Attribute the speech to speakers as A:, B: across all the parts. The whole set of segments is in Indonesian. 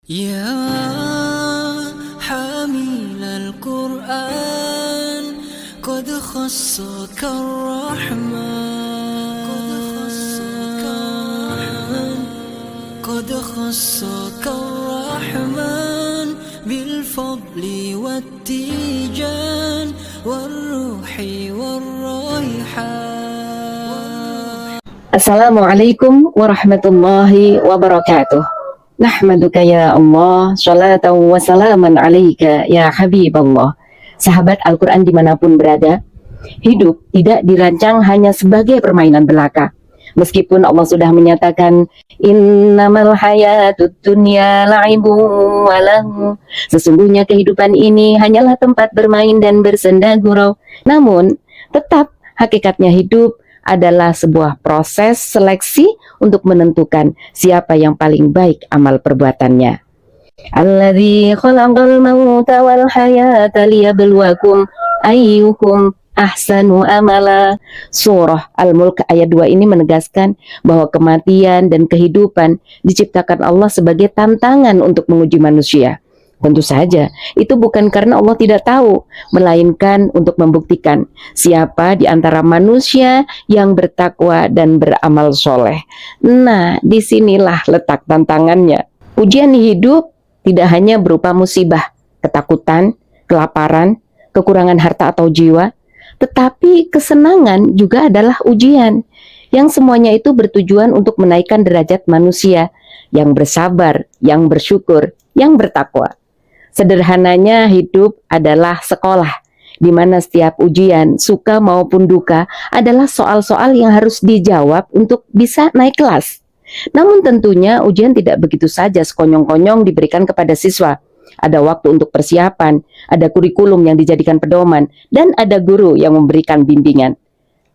A: يا حامل القرآن قد خصك الرحمن بالفضل والتيجان والروح والريحان.
B: Assalamualaikum warahmatullahi wabarakatuh. Nahmaduka ya Allah, salatan wa salaman alaika ya Habiballah. Sahabat Al-Quran dimanapun berada, hidup tidak dirancang hanya sebagai permainan belaka. Meskipun Allah sudah menyatakan innamal hayatud dunya la'ibun wa lahu, sesungguhnya kehidupan ini hanyalah tempat bermain dan bersenda gurau. Namun tetap hakikatnya hidup adalah sebuah proses seleksi untuk menentukan siapa yang paling baik amal perbuatannya. Alladzi khalaqal mauta wal hayata liyabluwakum ayyukum ahsanu amala. Surah Al-Mulk ayat 2 ini menegaskan bahwa kematian dan kehidupan diciptakan Allah sebagai tantangan untuk menguji manusia. Tentu saja, itu bukan karena Allah tidak tahu, melainkan untuk membuktikan siapa di antara manusia yang bertakwa dan beramal soleh. Nah, disinilah letak tantangannya. Ujian hidup tidak hanya berupa musibah, ketakutan, kelaparan, kekurangan harta atau jiwa, tetapi kesenangan juga adalah ujian, yang semuanya itu bertujuan untuk menaikkan derajat manusia yang bersabar, yang bersyukur, yang bertakwa. Sederhananya, hidup adalah sekolah, di mana setiap ujian, suka maupun duka, adalah soal-soal yang harus dijawab untuk bisa naik kelas. Namun tentunya ujian tidak begitu saja sekonyong-konyong diberikan kepada siswa. Ada waktu untuk persiapan, ada kurikulum yang dijadikan pedoman, dan ada guru yang memberikan bimbingan.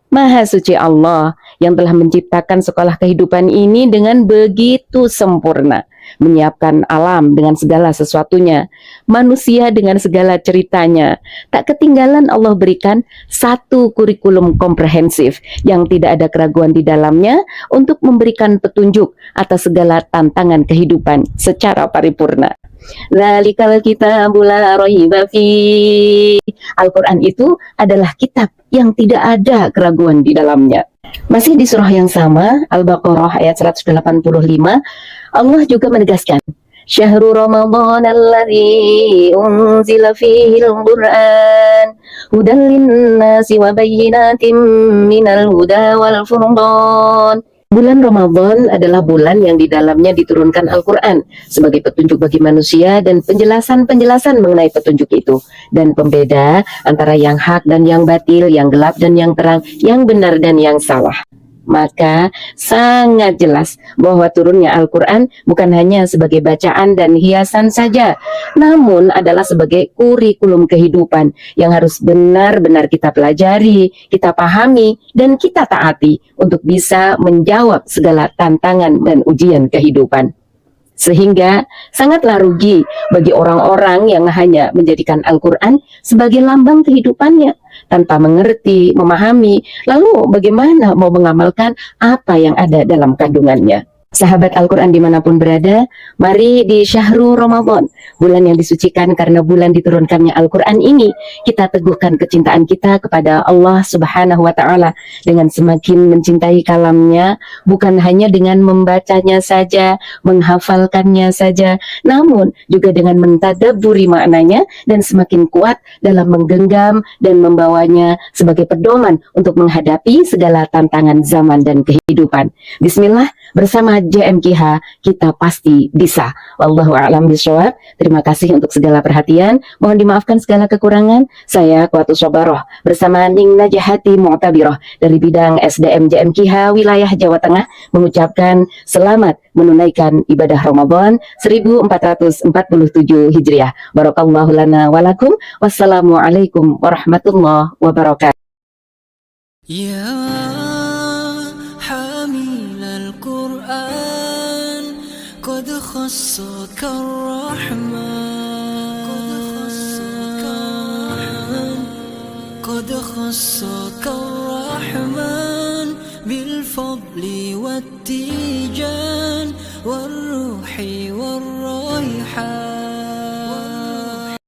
B: Maha suci Allah yang telah menciptakan sekolah kehidupan ini dengan begitu sempurna, menyiapkan alam dengan segala sesuatunya, manusia dengan segala ceritanya. Tak ketinggalan Allah berikan satu kurikulum komprehensif yang tidak ada keraguan di dalamnya untuk memberikan petunjuk atas segala tantangan kehidupan secara paripurna. Dzalikal kitabul la raiba fi. Al-Quran itu adalah kitab yang tidak ada keraguan di dalamnya. Masih di surah yang sama, Al-Baqarah ayat 185, Allah juga menegaskan, Syahrul Ramadan alladzi unzila fihi al-Qur'an hudan lin-nasi wa bayyinatin minal huda wal furqan. Bulan Ramadan adalah bulan yang di dalamnya diturunkan Al-Quran sebagai petunjuk bagi manusia dan penjelasan-penjelasan mengenai petunjuk itu, dan pembeda antara yang hak dan yang batil, yang gelap dan yang terang, yang benar dan yang salah. Maka sangat jelas bahwa turunnya Al-Quran bukan hanya sebagai bacaan dan hiasan saja, namun adalah sebagai kurikulum kehidupan yang harus benar-benar kita pelajari, kita pahami, dan kita taati untuk bisa menjawab segala tantangan dan ujian kehidupan. Sehingga sangatlah rugi bagi orang-orang yang hanya menjadikan Al-Quran sebagai lambang kehidupannya, tanpa mengerti, memahami, lalu bagaimana mau mengamalkan apa yang ada dalam kandungannya. Sahabat Al-Quran dimanapun berada, mari di Syahrul Ramadan, bulan yang disucikan karena bulan diturunkannya Al-Quran ini, kita teguhkan kecintaan kita kepada Allah Subhanahu wa Ta'ala dengan semakin mencintai kalamnya, bukan hanya dengan membacanya saja, menghafalkannya saja, namun juga dengan mentadabburi maknanya dan semakin kuat dalam menggenggam dan membawanya sebagai pedoman untuk menghadapi segala tantangan zaman dan kehidupan. Bismillah, bersama JMKH kita pasti bisa. Wallahu a'lam bishawab. Terima kasih untuk segala perhatian. Mohon dimaafkan segala kekurangan. Saya Kuatus Sobaroh bersama Ning Najahati Mu'tabiroh dari bidang SDM JMKH wilayah Jawa Tengah mengucapkan selamat menunaikan ibadah Ramadan 1447 Hijriah. Barakallahu lana walakum. Wassalamualaikum warahmatullahi wabarakatuh.
A: يا حامل القرآن قد خصك الرحمن بالفضل والتيجان والروح